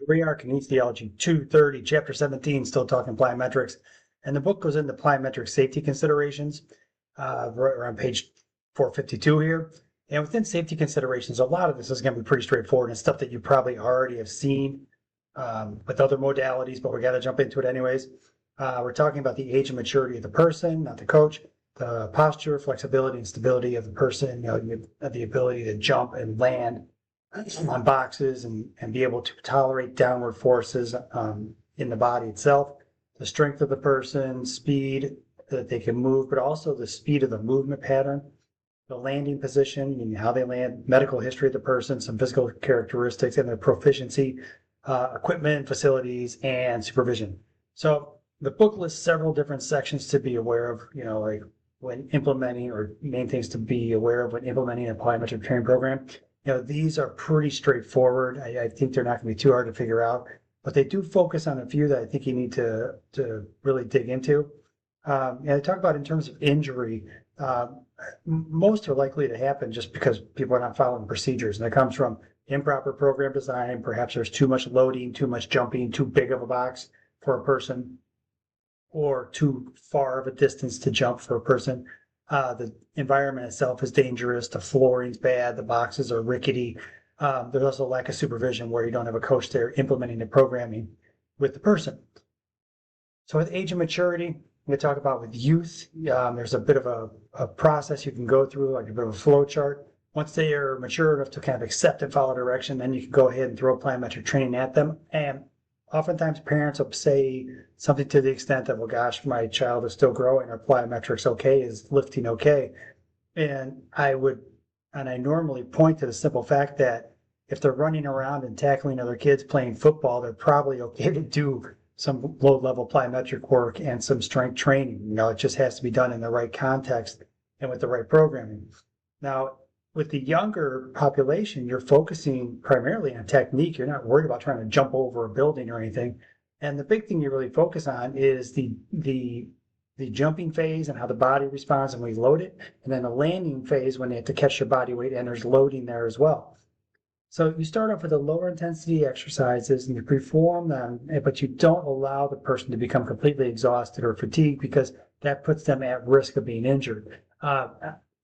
We are Kinesiology 230, Chapter 17, still talking plyometrics. And the book goes into plyometric safety considerations, right around page 452 here. And within safety considerations, a lot of this is going to be pretty straightforward and stuff that you probably already have seen with other modalities, but we got to jump into it anyways. We're talking about the age and maturity of the person, not the coach, the posture, flexibility, and stability of the person, the ability to jump and land on boxes and be able to tolerate downward forces in the body itself, the strength of the person, speed that they can move, but also the speed of the movement pattern, the landing position, how they land, medical history of the person, some physical characteristics, and their proficiency, equipment, facilities, and supervision. So the book lists several different sections to be aware of, like when implementing, or main things to be aware of when implementing a plyometric training program. These are pretty straightforward. I think they're not going to be too hard to figure out, but they do focus on a few that I think you need to really dig into. And I talk about in terms of injury, most are likely to happen just because people are not following procedures, and that comes from improper program design. Perhaps there's too much loading, too much jumping, too big of a box for a person, or too far of a distance to jump for a person. The environment itself is dangerous. The flooring's bad. The boxes are rickety. There's also a lack of supervision where you don't have a coach there implementing the programming with the person. So with age and maturity, we talk about with youth, there's a bit of a process you can go through, like a bit of a flow chart. Once they are mature enough to kind of accept and follow direction, then you can go ahead and throw plyometric training at them. And oftentimes parents will say something to the extent that, well, gosh, my child is still growing, or plyometrics okay, is lifting okay. And I normally point to the simple fact that if they're running around and tackling other kids playing football, they're probably okay to do some low-level plyometric work and some strength training. It just has to be done in the right context and with the right programming. Now, with the younger population, you're focusing primarily on technique. You're not worried about trying to jump over a building or anything. And the big thing you really focus on is the jumping phase and how the body responds when we load it, and then the landing phase when they have to catch your body weight, and there's loading there as well. So you start off with the lower intensity exercises and you perform them, but you don't allow the person to become completely exhausted or fatigued, because that puts them at risk of being injured.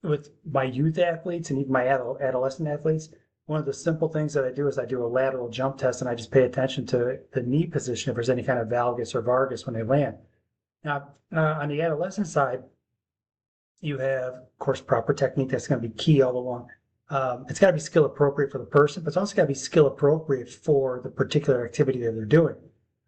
With my youth athletes and even my adolescent athletes, one of the simple things that I do is I do a lateral jump test, and I just pay attention to the knee position if there's any kind of valgus or vargus when they land. Now, on the adolescent side, you have, of course, proper technique. That's going to be key all along. It's got to be skill appropriate for the person, but it's also got to be skill appropriate for the particular activity that they're doing.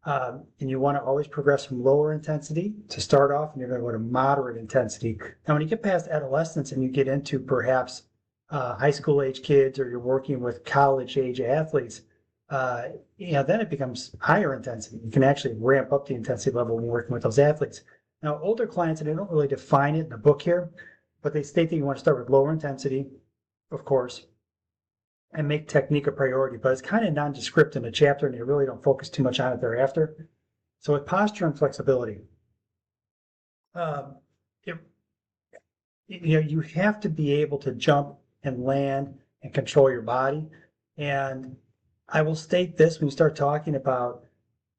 And you want to always progress from lower intensity to start off, and you're going to go to moderate intensity. Now, when you get past adolescence and you get into perhaps high school age kids, or you're working with college age athletes, then it becomes higher intensity. You can actually ramp up the intensity level when you're working with those athletes. Now, older clients, and they don't really define it in the book here, but they state that you want to start with lower intensity, of course, and make technique a priority, but it's kind of nondescript in the chapter, and you really don't focus too much on it thereafter. So with posture and flexibility, you have to be able to jump and land and control your body. And I will state this: when you start talking about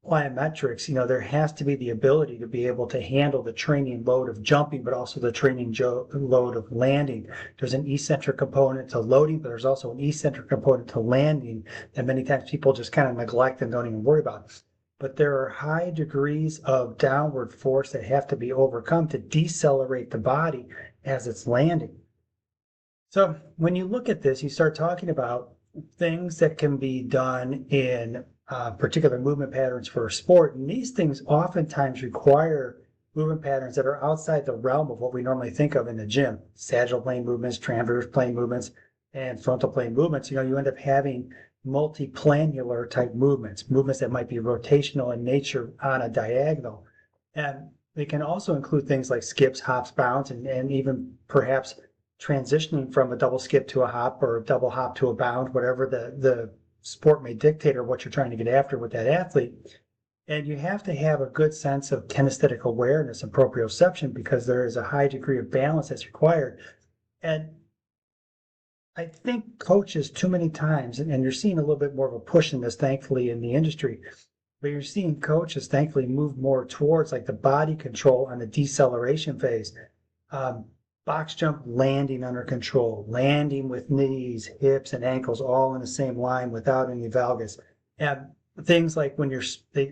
plyometrics, there has to be the ability to be able to handle the training load of jumping, but also the training load of landing. There's an eccentric component to loading, but there's also an eccentric component to landing that many times people just kind of neglect and don't even worry about. But there are high degrees of downward force that have to be overcome to decelerate the body as it's landing. So when you look at this, you start talking about things that can be done in particular movement patterns for a sport. And these things oftentimes require movement patterns that are outside the realm of what we normally think of in the gym: sagittal plane movements, transverse plane movements, and frontal plane movements. You end up having multiplanular type movements that might be rotational in nature on a diagonal. And they can also include things like skips, hops, bounds, and even perhaps transitioning from a double skip to a hop, or a double hop to a bound, whatever the sport may dictate, or what you're trying to get after with that athlete. And you have to have a good sense of kinesthetic awareness and proprioception, because there is a high degree of balance that's required. And I think coaches too many times, and you're seeing a little bit more of a push in this, thankfully, in the industry, but you're seeing coaches thankfully move more towards like the body control on the deceleration phase. Um, Box jump landing under control, landing with knees, hips, and ankles all in the same line without any valgus. And things like when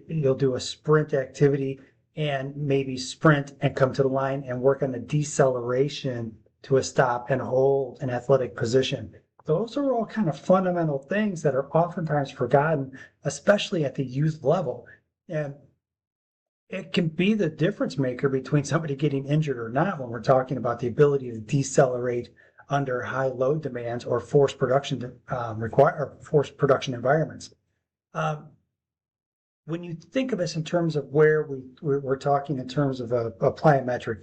you'll do a sprint activity and maybe sprint and come to the line and work on the deceleration to a stop and hold an athletic position. Those are all kind of fundamental things that are oftentimes forgotten, especially at the youth level. And it can be the difference maker between somebody getting injured or not when we're talking about the ability to decelerate under high load demands or forced production forced production environments. Um, when you think of us in terms of where we're talking in terms of a plyometric,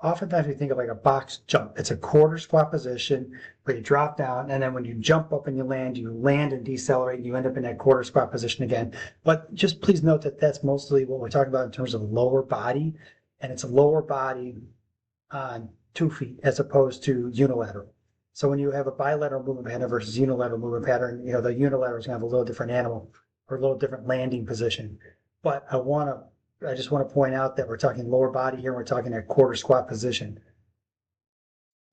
oftentimes we think of like a box jump. It's a quarter squat position where you drop down, and then when you jump up and you land and decelerate, and you end up in that quarter squat position again. But just please note that that's mostly what we're talking about in terms of lower body, and it's a lower body on 2 feet as opposed to unilateral. So when you have a bilateral movement pattern versus unilateral movement pattern, the unilateral is going to have a little different animal or a little different landing position. But I just want to point out that we're talking lower body here. We're talking a quarter squat position.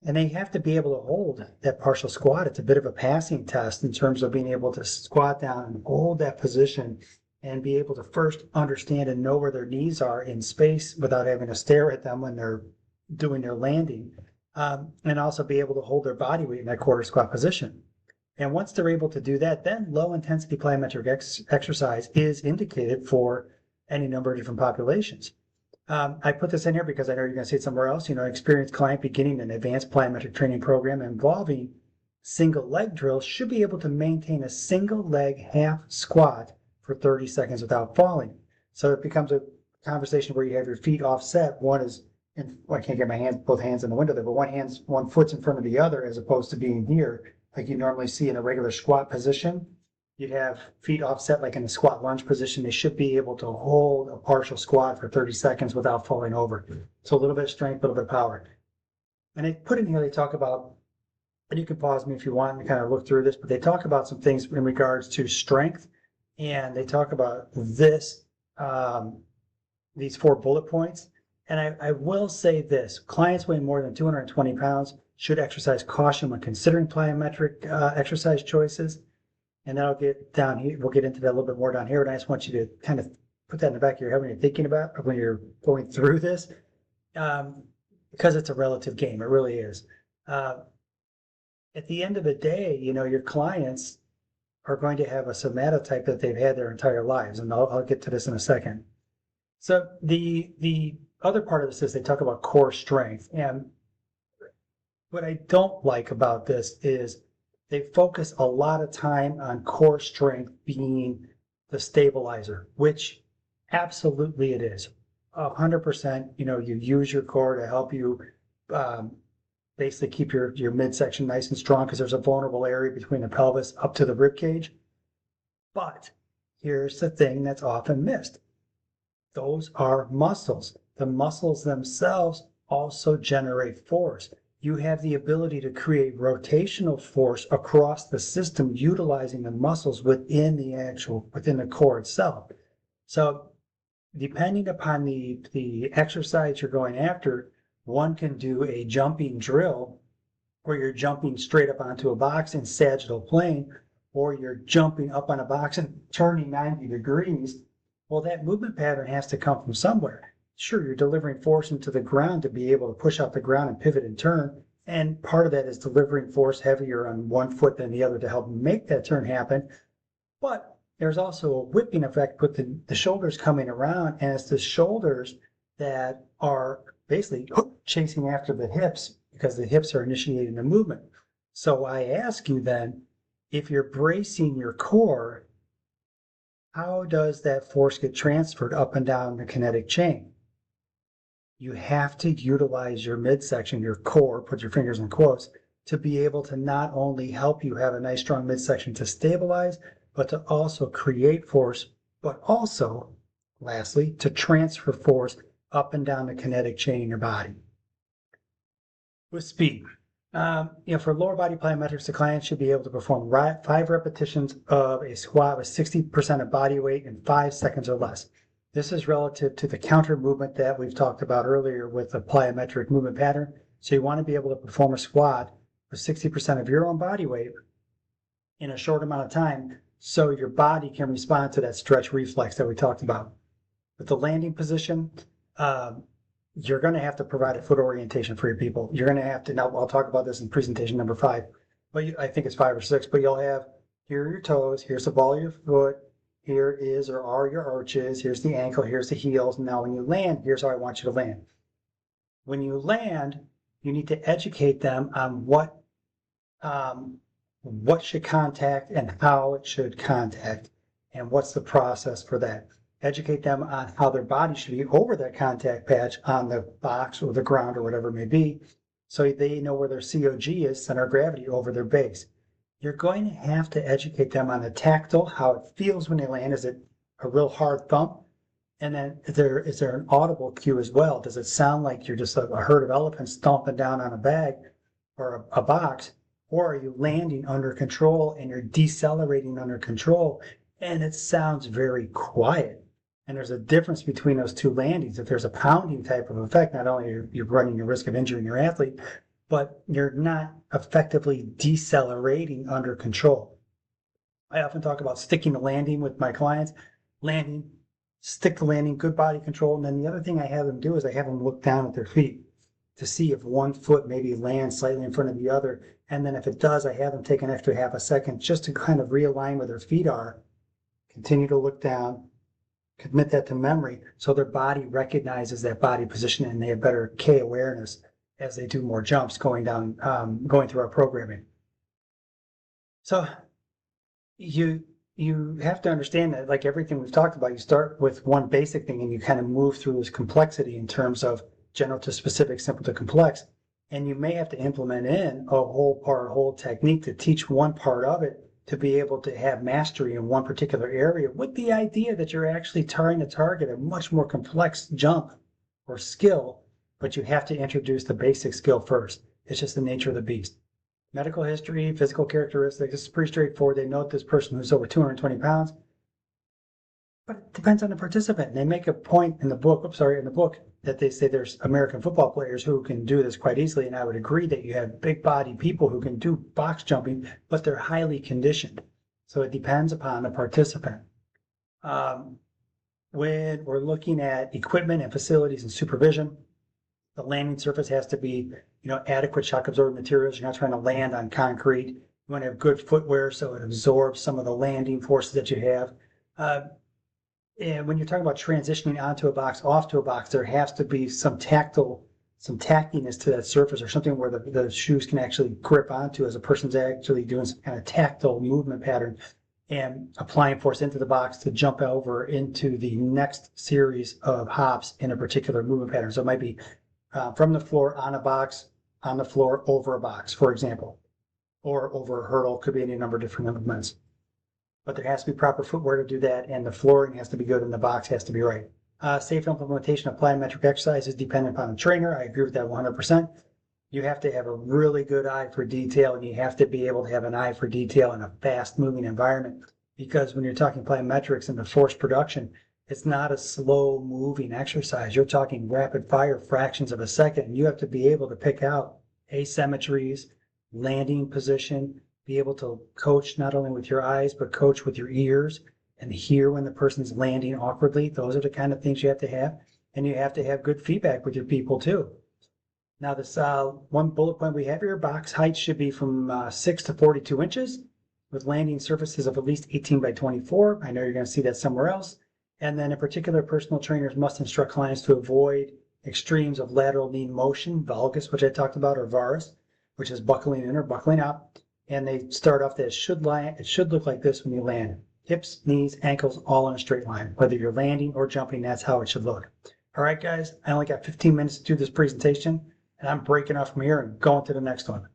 And they have to be able to hold that partial squat. It's a bit of a passing test in terms of being able to squat down and hold that position and be able to first understand and know where their knees are in space without having to stare at them when they're doing their landing, and also be able to hold their body weight in that quarter squat position. And once they're able to do that, then low intensity plyometric exercise is indicated for any number of different populations. I put this in here because I know you're going to see it somewhere else. Experienced client beginning an advanced plyometric training program involving single leg drills should be able to maintain a single leg half squat for 30 seconds without falling. So it becomes a conversation where you have your feet offset. One is, I can't get both hands in the window there, but one foot's in front of the other as opposed to being here like you normally see in a regular squat position. You'd have feet offset like in a squat lunge position. They should be able to hold a partial squat for 30 seconds without falling over. So a little bit of strength, a little bit of power. And they put in here, they talk about, and you can pause me if you want to kind of look through this, but they talk about some things in regards to strength. And they talk about these 4 bullet points. And I will say this, clients weighing more than 220 pounds should exercise caution when considering plyometric exercise choices. And that'll get down here. We'll get into that a little bit more down here. And I just want you to kind of put that in the back of your head when you're thinking about, or when you're going through this, because it's a relative game. It really is. At the end of the day, your clients are going to have a somatotype that they've had their entire lives. And I'll get to this in a second. So the other part of this is they talk about core strength. And what I don't like about this is they focus a lot of time on core strength being the stabilizer, which absolutely it is. 100%, you use your core to help you basically keep your midsection nice and strong because there's a vulnerable area between the pelvis up to the rib cage. But here's the thing that's often missed. Those are muscles. The muscles themselves also generate force. You have the ability to create rotational force across the system utilizing the muscles within the core itself. So depending upon the exercise you're going after, one can do a jumping drill where you're jumping straight up onto a box in sagittal plane, or you're jumping up on a box and turning 90 degrees. Well, that movement pattern has to come from somewhere. Sure, you're delivering force into the ground to be able to push off the ground and pivot and turn. And part of that is delivering force heavier on one foot than the other to help make that turn happen. But there's also a whipping effect with the shoulders coming around, and it's the shoulders that are basically chasing after the hips because the hips are initiating the movement. So I ask you then, if you're bracing your core, how does that force get transferred up and down the kinetic chain? You have to utilize your midsection, your core, put your fingers in quotes, to be able to not only help you have a nice strong midsection to stabilize, but to also create force, but also, lastly, to transfer force up and down the kinetic chain in your body. With speed, For lower body plyometrics, the client should be able to perform 5 repetitions of a squat with 60% of body weight in 5 seconds or less. This is relative to the counter movement that we've talked about earlier with the plyometric movement pattern. So you want to be able to perform a squat with 60% of your own body weight in a short amount of time so your body can respond to that stretch reflex that we talked about. With the landing position, you're going to have to provide a foot orientation for your people. You're going to have to, now I'll talk about this in presentation number 5, but I think it's 5 or 6, but you'll have, here are your toes, here's the ball of your foot, here is or are your arches, here's the ankle, here's the heels. Now when you land, here's how I want you to land. When you land, you need to educate them on what should contact and how it should contact and what's the process for that. Educate them on how their body should be over that contact patch on the box or the ground or whatever it may be, so they know where their COG is, center of gravity, over their base. You're going to have to educate them on the tactile, how it feels when they land. Is it a real hard thump? And then is there an audible cue as well? Does it sound like you're just a herd of elephants stomping down on a bag or a box? Or are you landing under control and you're decelerating under control and it sounds very quiet? And there's a difference between those two landings. If there's a pounding type of effect, not only are you running the risk of injuring your athlete, but you're not effectively decelerating under control. I often talk about sticking the landing with my clients. Landing, stick the landing, good body control. And then the other thing I have them do is I have them look down at their feet to see if one foot maybe lands slightly in front of the other. And then if it does, I have them take an extra half a second just to kind of realign where their feet are. Continue to look down. Commit that to memory so their body recognizes that body position and they have better K awareness as they do more jumps going through our programming. So you have to understand that, like everything we've talked about, you start with one basic thing and you kind of move through this complexity in terms of general to specific, simple to complex. And you may have to implement in a whole technique to teach one part of it to be able to have mastery in one particular area, with the idea that you're actually trying to target a much more complex jump or skill, but you have to introduce the basic skill first. It's just the nature of the beast. Medical history, physical characteristics, it's pretty straightforward. They note this person who's over 220 pounds, but it depends on the participant. They make a point in the book, that they say there's American football players who can do this quite easily, and I would agree that you have big body people who can do box jumping, but they're highly conditioned. So it depends upon the participant. When we're looking at equipment and facilities and supervision, the landing surface has to be, adequate shock absorbing materials. You're not trying to land on concrete. You want to have good footwear so it absorbs some of the landing forces that you have. And when you're talking about transitioning onto a box, off to a box, there has to be some tackiness to that surface, or something where the shoes can actually grip onto as a person's actually doing some kind of tactile movement pattern and applying force into the box to jump over into the next series of hops in a particular movement pattern. So it might be from the floor on a box, on the floor over a box, for example, or over a hurdle. Could be any number of different movements. But there has to be proper footwear to do that, and the flooring has to be good and the box has to be right. Safe implementation of plyometric exercise is dependent upon the trainer. I agree with that 100%. You have to have a really good eye for detail, and you have to be able to have an eye for detail in a fast-moving environment, because when you're talking plyometrics and the force production, it's not a slow-moving exercise. You're talking rapid-fire fractions of a second, and you have to be able to pick out asymmetries, landing position, be able to coach not only with your eyes, but coach with your ears and hear when the person's landing awkwardly. Those are the kind of things you have to have. And you have to have good feedback with your people too. Now this one bullet point we have here, box height should be from 6 to 42 inches with landing surfaces of at least 18 by 24. I know you're going to see that somewhere else. And then in particular, personal trainers must instruct clients to avoid extremes of lateral knee motion, valgus, which I talked about, or varus, which is buckling in or buckling out. And they start off that it should look like this when you land. Hips, knees, ankles, all in a straight line. Whether you're landing or jumping, that's how it should look. All right, guys, I only got 15 minutes to do this presentation, and I'm breaking off from here and going to the next one.